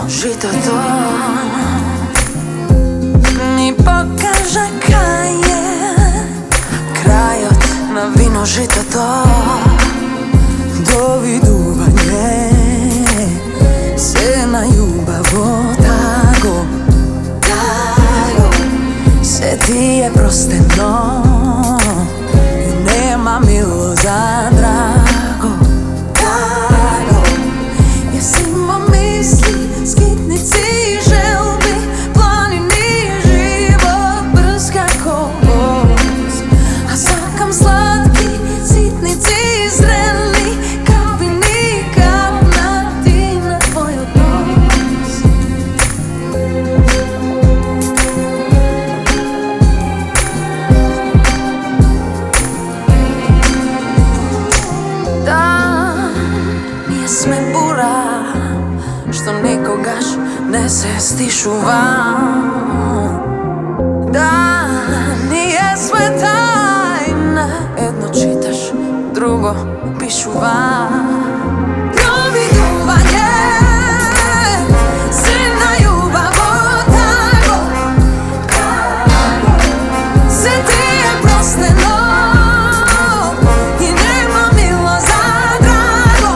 žito to mi pokaže kaj je krajot na vino žito to doviduvanje se na ljubavo tako se ti je prosteno i nema milo za drago jesi imao misli, skitnici i želbi, planini život brz kako voz, a zakam slatki, sitnici i zreli, kapini kapnati na tvoj odnos. Da, nije sve bura što nikogaš ne se stišu van. Da, nije sve tajna, jedno čitaš, drugo pišu van. Doviduvanje se na ljubavo tako se ti je prosteno i nema milo za drago.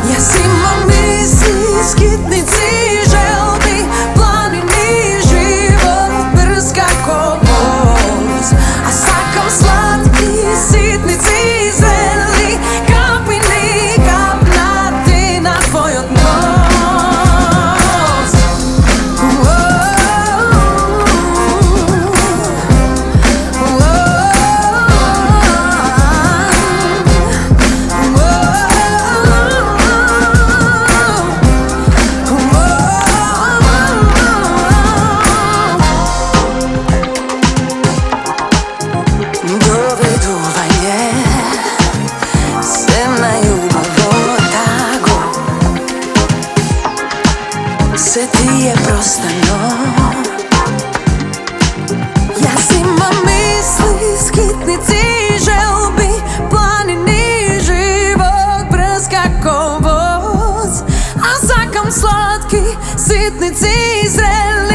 Jesi imao misli, skitnici i želbi, planini život brz kako voz, a sakam slatki, sitnici i zreli, kapini kapnati na tvoj odnos. Doviduvanje se na ljubavo tako se ti je prostano. Ja si imam misli, skitnici i želbi, planini život brz kako voz, a zakam slatki, sitnici i zreli,